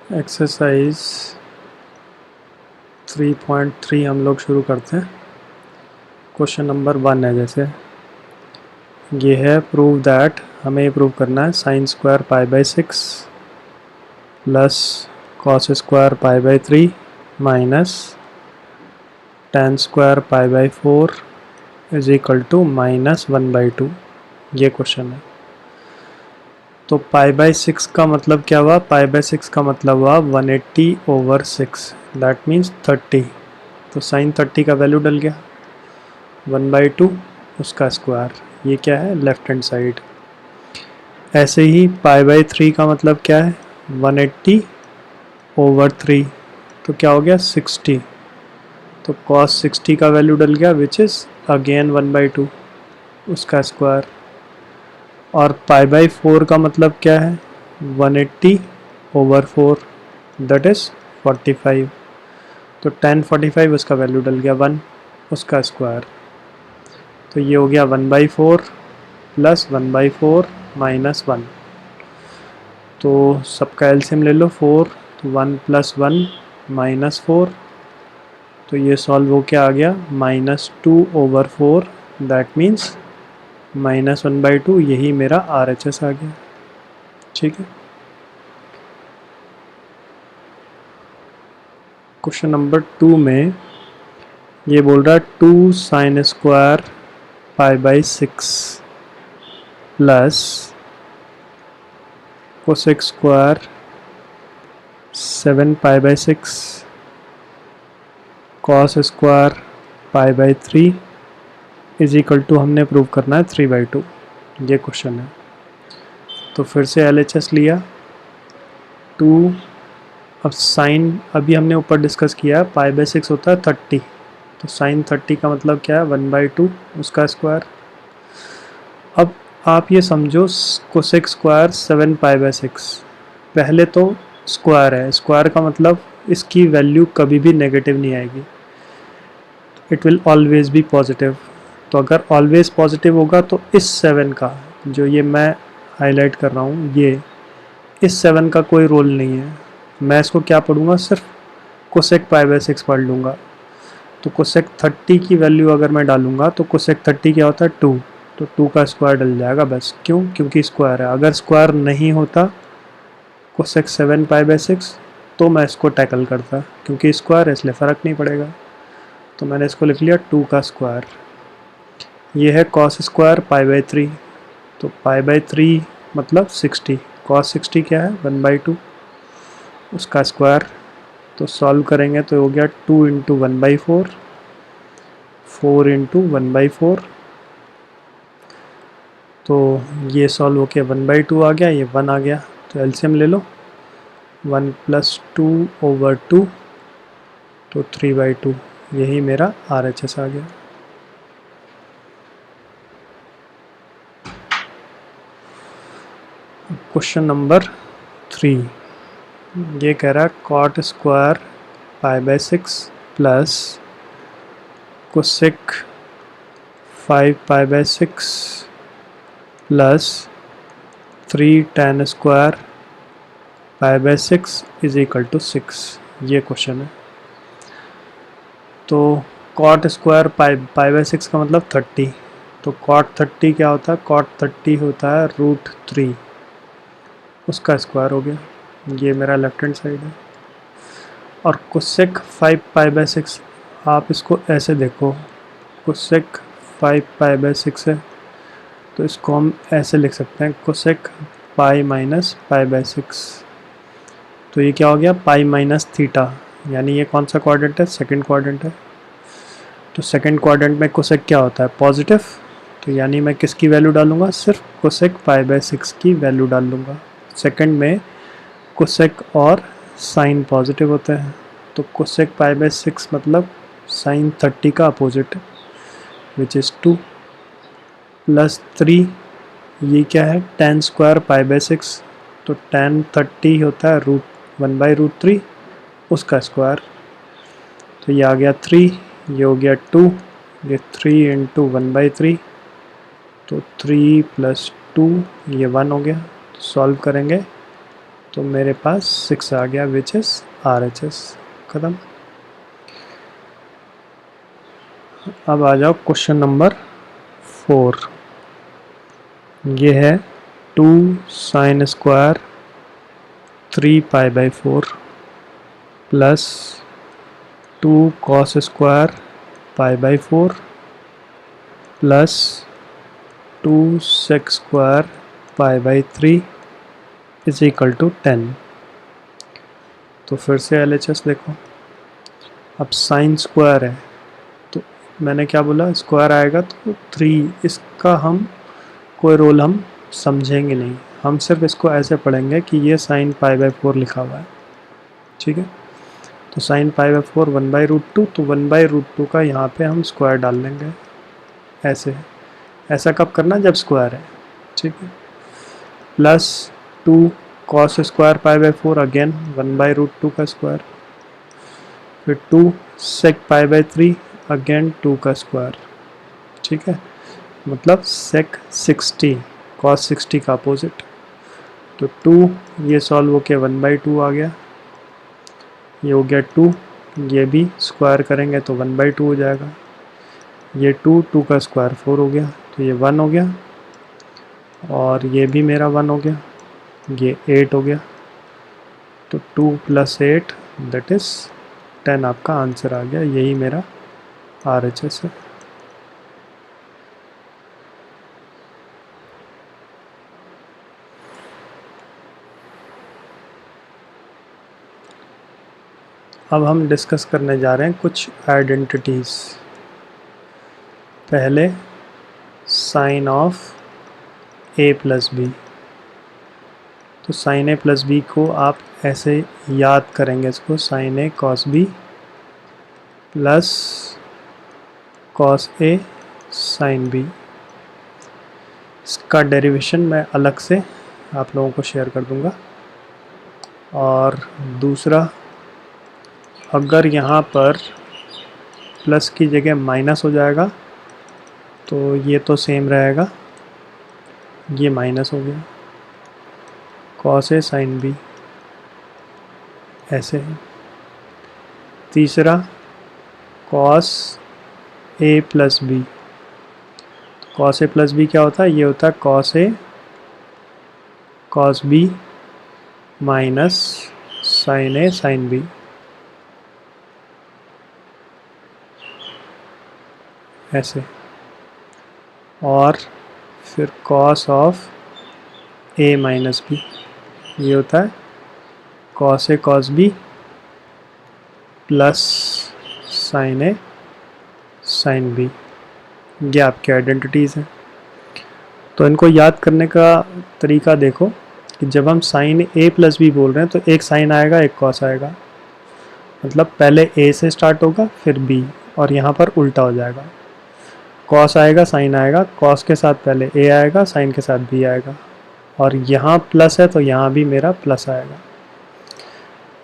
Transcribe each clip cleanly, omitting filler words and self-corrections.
Exercise 3.3 हम लोग शुरू करते हैं। क्वेश्चन नंबर 1 है, जैसे ये है प्रूव दैट, हमें ये प्रूव करना है sine square pi by 6 plus cos square pi by 3 minus ten square pi by 4 is equal to -1/2। ये क्वेश्चन है। तो पाई बाई 6 का मतलब क्या हुआ? पाई बाई 6 का मतलब हुआ 180/6, दैट मीन्स 30। तो साइन 30 का वैल्यू डल गया 1/2 उसका स्क्वायर। ये क्या है? Left hand side. ऐसे ही पाई बाई 3 का मतलब क्या है? 180/3, तो क्या हो गया? 60। तो cos 60 का वैल्यू डल गया विच इज़ अगेन 1/2 उसका स्क्वायर। और पाई बाई 4 का मतलब क्या है? 180/4, दैट इज़ 45। तो tan 45 उसका वैल्यू डल गया 1 उसका स्क्वायर। तो ये हो गया 1/4 प्लस 1/4 माइनस 1। तो सबका एलसीएम ले लो 4, तो 1 प्लस 1 -4। तो ये सॉल्व हो के आ गया -2/4, दैट मीन्स -1/2। यही मेरा RHS आ गया। ठीक है। क्वेश्चन नंबर 2 में ये बोल रहा है 2 sine square pi by 6 plus cosec square 7 pi by 6 cos square pi by 3 is equal to, हमने प्रूव करना है 3/2। ये क्वेश्चन है। तो फिर से LHS लिया 2। अब साइन अभी हमने ऊपर डिस्कस किया, पाई बाई 6 होता है 30। तो साइन 30 का मतलब क्या है? 1/2 उसका स्क्वायर। अब आप ये समझो कोसेक स्क्वायर 7 पाई बाई 6, पहले तो स्क्वायर है। स्क्वायर का मतलब इसकी वैल्यू कभी भी नेगेटिव नहीं आएगी, it will always be positive. तो अगर ऑलवेज पॉजिटिव होगा तो इस 7 का, जो ये मैं हाईलाइट कर रहा हूँ, ये इस 7 का कोई रोल नहीं है। मैं इसको क्या पढ़ूंगा? सिर्फ कोसेक पाई बाई 6 पढ़ लूँगा। तो कोसेक 30 की वैल्यू अगर मैं डालूंगा तो कोसेक 30 क्या होता है? 2। तो 2 का स्क्वायर डल जाएगा बस। क्यों? क्योंकि स्क्वायर है। अगर स्क्वायर नहीं होता कोसेक 7 पाई बाई 6 तो मैं इसको टैकल करता, क्योंकि स्क्वायर है इसलिए फ़र्क नहीं पड़ेगा। तो मैंने इसको लिख लिया 2 का स्क्वायर। ये है कॉस स्क्वायर पाई बाई 3। तो पाई बाई 3 मतलब 60। कॉस 60 क्या है? 1/2 उसका स्क्वायर। तो सॉल्व करेंगे तो हो गया 2 इंटू 1/4, 4 इंटू 1/4। तो ये सॉल्व होके 1/2 आ गया, ये 1 आ गया। तो एलसीएम ले लो 1 प्लस 2/2, तो 3/2। यही मेरा RHS आ गया। क्वेश्चन नंबर 3 ये कह रहा है cot square pi by 6 plus cosec 5 pi by 6 plus 3 tan square pi by 6 is equal to 6। ये क्वेश्चन है। तो कॉट स्क्वायर पाई बाई 6 का मतलब 30। तो कॉट 30 क्या होता है? कॉट 30 होता है √3 उसका स्क्वायर हो गया। ये मेरा लेफ्ट हैंड साइड है। और कोसेक 5 पाई बाई 6, आप इसको ऐसे देखो, कोसेक 5 पाई बाई 6 है, तो इसको हम ऐसे लिख सकते हैं cosec pi minus pi by 6। तो ये क्या हो गया? पाई माइनस थीटा, यानी ये कौन सा क्वाड्रेंट है? सेकंड क्वाड्रेंट है। तो सेकंड क्वाड्रेंट में कोसेक क्या होता है? पॉजिटिव। तो यानी मैं किसकी वैल्यू डालूंगा? सिर्फ कोसेक पाई बाई 6 की वैल्यू डाल लूँगा। सेकंड में कोसेक और साइन पॉजिटिव होते हैं। तो कोसेक पाई बाई 6 मतलब साइन 30 का अपोजिट, विच इज़ 2 प्लस 3। ये क्या है? tan square pi by 6। तो tan 30 होता है √1/√3 उसका स्क्वायर। तो ये आ गया 3, ये हो गया 2, ये 3 इंटू 1/3। तो 3 प्लस 2, ये 1 हो गया। तो सॉल्व करेंगे तो मेरे पास 6 आ गया विच इज़ RHS। ख़त्म। अब आ जाओ क्वेश्चन नंबर 4। ये है 2 sin square 3π/4 plus 2 cos square π/4 plus 2 sec square π/3 is equal to 10। तो फिर से LHS देखो। अब साइन स्क्वायर है तो मैंने क्या बोला, स्क्वायर आएगा तो 3, इसका हम कोई रोल हम समझेंगे नहीं, हम सिर्फ इसको ऐसे पढ़ेंगे कि ये साइन π/4 लिखा हुआ है। ठीक है, तो साइन π/4 1/√2, तो 1/√2 का यहाँ पे हम स्क्वायर डाल लेंगे ऐसे। ऐसा कब करना, जब स्क्वायर है। ठीक है, प्लस 2 cos स्क्वायर π/4 अगेन 1/√2 का स्क्वायर, फिर 2 sec π/3 अगेन 2 का स्क्वायर। ठीक है, मतलब sec 60 cos 60 का अपोजिट। तो 2 ये सॉल्व होके 1/2 आ गया, ये हो गया 2, ये भी स्क्वायर करेंगे तो 1/2 हो जाएगा। ये 2 का स्क्वायर 4 हो गया, तो ये 1 हो गया, और ये भी मेरा 1 हो गया, ये 8 हो गया। तो 2 + 8 दैट इज़ 10 आपका आंसर आ गया। यही मेरा RHS है। अब हम डिस्कस करने जा रहे हैं कुछ आइडेंटिटीज़। पहले साइन ऑफ A + B। तो साइन A + B को आप ऐसे याद करेंगे, इसको sine A cos B plus cos A sin B। इसका डेरिवेशन मैं अलग से आप लोगों को शेयर कर दूंगा। और दूसरा, अगर यहाँ पर प्लस की जगह माइनस हो जाएगा तो ये तो सेम रहेगा, ये माइनस हो गया, cos A sin B ऐसे है। तीसरा cos A + B। cos A + B क्या होता है, ये होता है cos A cos B minus sin A sin B ऐसे। और फिर cos ऑफ A - B, ये होता है cos A cos B plus sin A sin B। ये आपके आइडेंटिटीज़ हैं। तो इनको याद करने का तरीका देखो कि जब हम साइन A + B बोल रहे हैं तो एक साइन आएगा, एक कॉस आएगा, मतलब पहले A से स्टार्ट होगा फिर B, और यहाँ पर उल्टा हो जाएगा। कॉस आएगा, साइन आएगा, कॉस के साथ पहले A आएगा, साइन के साथ B आएगा, और यहाँ प्लस है तो यहाँ भी मेरा प्लस आएगा,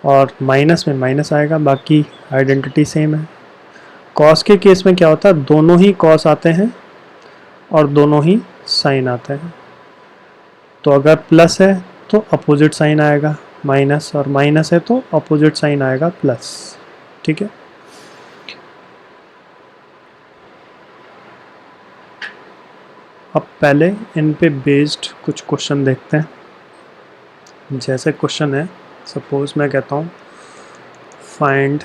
और माइनस में माइनस आएगा। बाकी आइडेंटिटी सेम है। कॉस के केस में क्या होता है, दोनों ही कॉस आते हैं और दोनों ही साइन आते हैं। तो अगर प्लस है तो अपोजिट साइन आएगा माइनस, और माइनस है तो अपोजिट साइन आएगा प्लस। ठीक है, अब पहले इन पे बेस्ड कुछ क्वेश्चन देखते हैं। जैसे क्वेश्चन है, सपोज मैं कहता हूँ find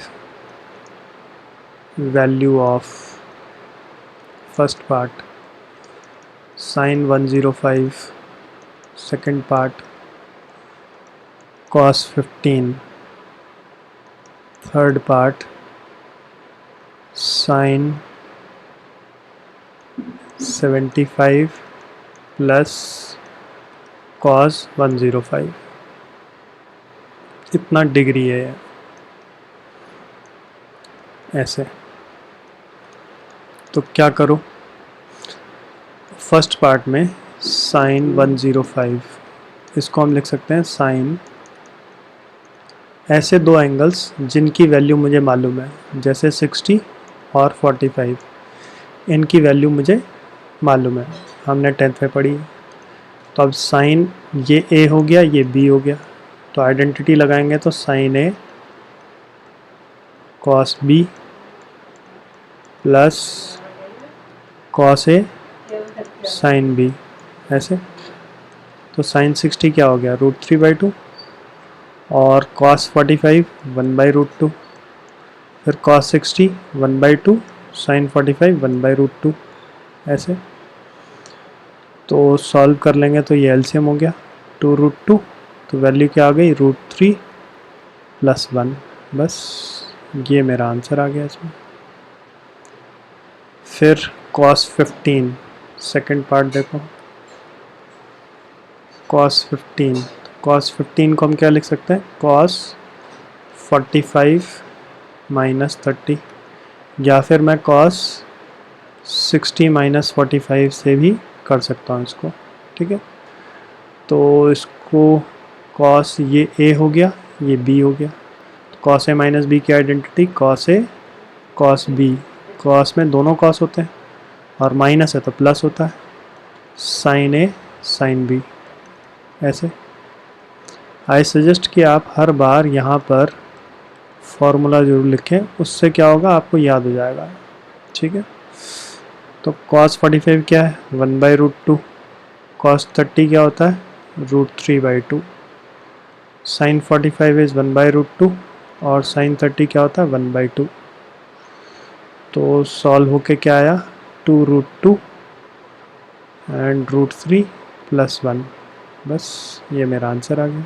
value of first part sin 105, second part cos 15, third part sin 75 plus cos 105। इतना डिग्री है ऐसे। तो क्या करो, फर्स्ट पार्ट में sin 105, इसको हम लिख सकते हैं साइन, ऐसे दो एंगल्स जिनकी वैल्यू मुझे मालूम है, जैसे 60 और 45, इनकी वैल्यू मुझे मालूम है, हमने 10th में पढ़ी है। तो अब साइन ये A हो गया, ये B हो गया, तो आइडेंटिटी लगाएंगे तो साइन ए कॉस बी प्लस कॉस ए साइन बी, ऐसे। तो साइन 60 क्या हो गया, √3/2, और कॉस 45 1/√2, फिर कॉस 60 1/2, साइन 45 1/√2, ऐसे। तो सॉल्व कर लेंगे तो ये एलसीएम हो गया 2√2, तो वैल्यू क्या आ गई, √3 + 1। बस ये मेरा आंसर आ गया इसमें। फिर cos 15 सेकेंड पार्ट देखो, cos 15, cos 15 को हम क्या लिख सकते हैं, cos 45 - 30, या फिर मैं cos 60 - 45 से भी कर सकता हूँ इसको, ठीक है। तो इसको cos ये a हो गया, ये b हो गया, तो cos a - b की identity cos a cos b, cos में दोनों cos होते हैं और माइनस है तो प्लस होता है, sin a sin b, ऐसे। आई सजेस्ट कि आप हर बार यहाँ पर फॉर्मूला जरूर लिखें, उससे क्या होगा आपको याद हो जाएगा, ठीक है। तो cos 45 क्या है, 1/√2, cos 30 क्या होता है, √3/2, sin 45 इज़ 1/√2 और sin 30 क्या होता है, 1/2। तो सॉल्व होके क्या आया, 2√2 एंड √3 + 1, बस ये मेरा आंसर आ गया।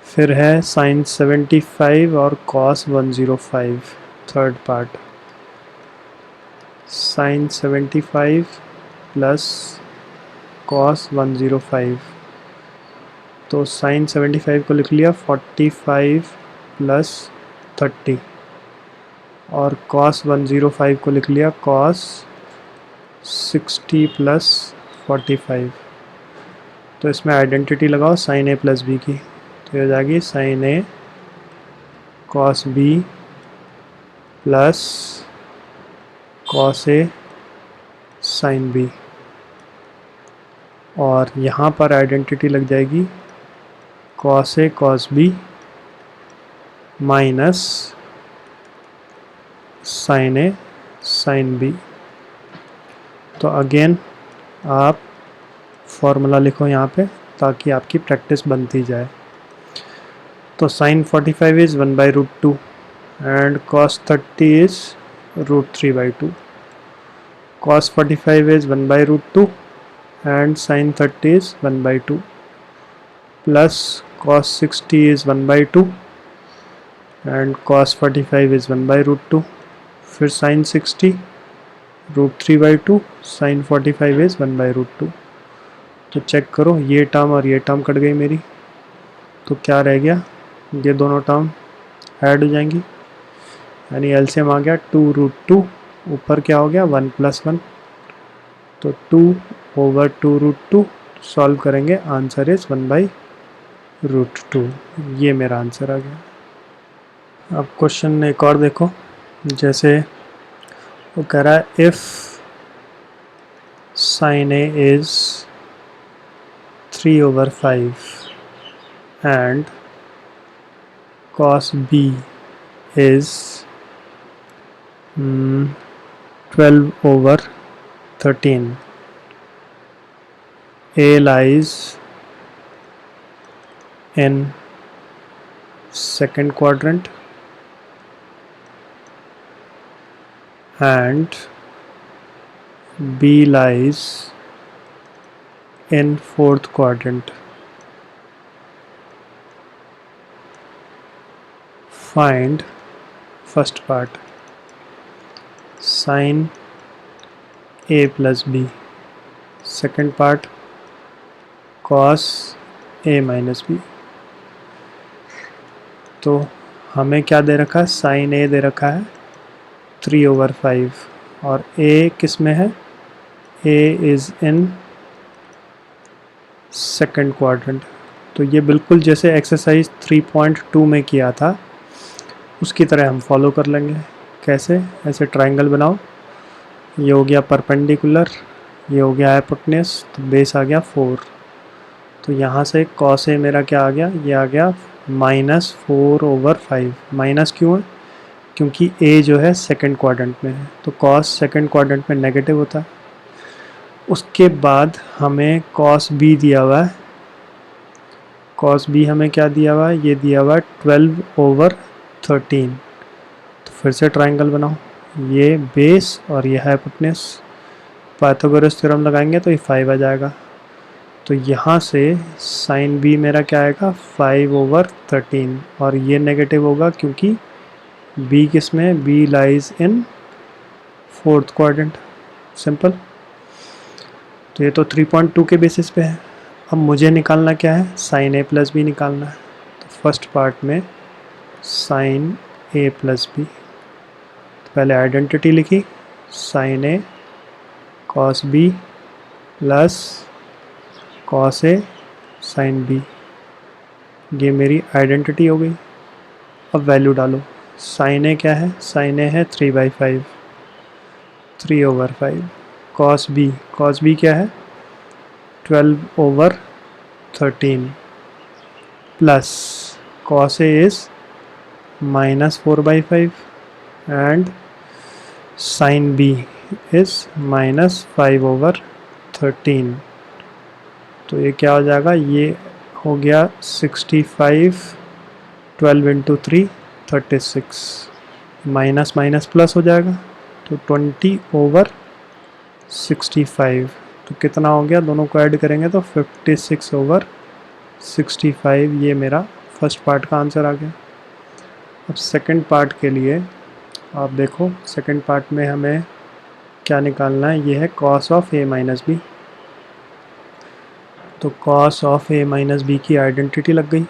फिर है sin 75 और cos 105 third part, sin 75 + cos 105, तो sin 75 को लिख लिया 45 + 30 और cos 105 को लिख लिया cos 60 + 45। तो इसमें आइडेंटिटी लगाओ sin a + b की, तो हो जाएगी sin a cos b + cos a sin b, और यहाँ पर आइडेंटिटी लग जाएगी cos a cos b minus sin a sin b। तो अगेन आप फॉर्मूला लिखो यहाँ पे ताकि आपकी प्रैक्टिस बनती जाए। तो sin 45 is 1/√2 and cos 30 is √3/2, cos 45 is 1/√2 and sin 30 is 1/2 plus cos 60 is 1/2 and cos 45 is 1/√2, फिर sin 60 √3/2, sin 45 is 1/√2। तो चेक करो ये टर्म और ये टर्म कट गई मेरी, तो क्या रह गया, ये दोनों टर्म ऐड हो जाएंगी, यानी एलसीएम आ गया 2√2, ऊपर क्या हो गया 1 + 1, तो 2/2√2, सॉल्व करेंगे आंसर इज़ 1/√2, ये मेरा आंसर आ गया। अब क्वेश्चन एक और देखो, जैसे वो कह रहा है if sin a is 3/5 and cos b is 12/13, a lies in second quadrant and b lies in fourth quadrant. Find first part sin a + b, second part cos a - b। तो हमें क्या दे रखा है, sin a दे रखा है 3/5 और a किस में है, a is in second quadrant. तो ये बिल्कुल जैसे एक्सरसाइज 3.2 में किया था उसकी तरह हम फॉलो कर लेंगे। कैसे, ऐसे ट्रायंगल बनाओ, ये हो गया परपेंडिकुलर, ये हो गया हाइपोटेन्यूज, तो बेस आ गया 4, तो यहाँ से कॉस ए मेरा क्या आ गया, ये आ गया -4/5। माइनस क्यों है, क्योंकि ए जो है सेकंड क्वाड्रेंट में है, तो कॉस सेकंड क्वाड्रेंट में नेगेटिव होता है। उसके बाद हमें कॉस बी दिया हुआ है, कॉस बी हमें क्या दिया हुआ है, ये दिया हुआ है 12/13। तो फिर से ट्राइंगल बनाओ, ये बेस और ये हाइपोटेनस, पाइथागोरस थ्योरम लगाएंगे तो ये 5 आ जाएगा। तो यहाँ से साइन बी मेरा क्या आएगा 5/13, और ये नेगेटिव होगा क्योंकि बी किस में, B lies in fourth quadrant. Simple. तो ये तो 3.2 के बेसिस पे है। अब मुझे निकालना क्या है, साइन ए प्लस बी निकालना है। तो फर्स्ट पार्ट में साइन ए प्लस बी, तो पहले आइडेंटिटी लिखी, साइन ए कॉस बी प्लस कॉस ए साइन बी, ये मेरी आइडेंटिटी हो गई। अब वैल्यू डालो, साइन ए क्या है, साइन ए है 3/5, 3/5। कॉस बी क्या है 12/13 plus cos A is -4/5 and sine B is -5/13। तो ये क्या हो जाएगा, ये हो गया 65, 12 × 3 36, माइनस माइनस प्लस हो जाएगा तो 20/65। तो कितना हो गया, दोनों को ऐड करेंगे तो 56/65। ये मेरा फर्स्ट पार्ट का आंसर आ गया। अब सेकंड पार्ट के लिए आप देखो, सेकंड पार्ट में हमें क्या निकालना है, ये है cos of A minus B. तो cos of A minus B की आइडेंटिटी लग गई,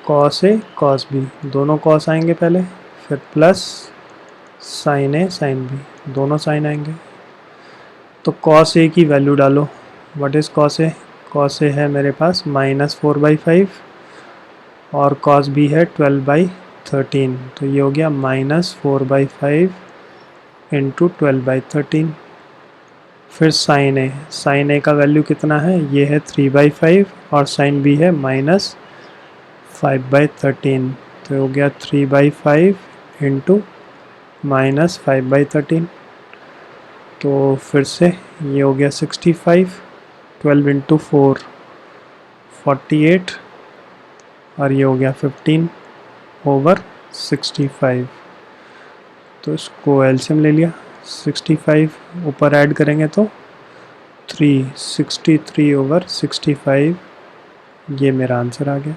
कॉस ए कॉस बी, दोनों कॉस आएंगे पहले, फिर plus sine A sine B, दोनों साइन आएंगे। तो कॉस ए की वैल्यू डालो, what is cos A, cos A है मेरे पास -4/5 और कॉस बी है 12/13, तो ये हो गया -4/5 × 12/13। फिर साइन ए का वैल्यू कितना है, ये है 3/5 और साइन बी है -5/13, तो हो गया 3/5 × -5/13। तो फिर से ये हो गया 65, 12 × 4 48 और ये हो गया 15/65। तो इसको एलसीएम ले लिया, 65 ऊपर ऐड करेंगे तो 3, 63/65, ये मेरा आंसर आ गया।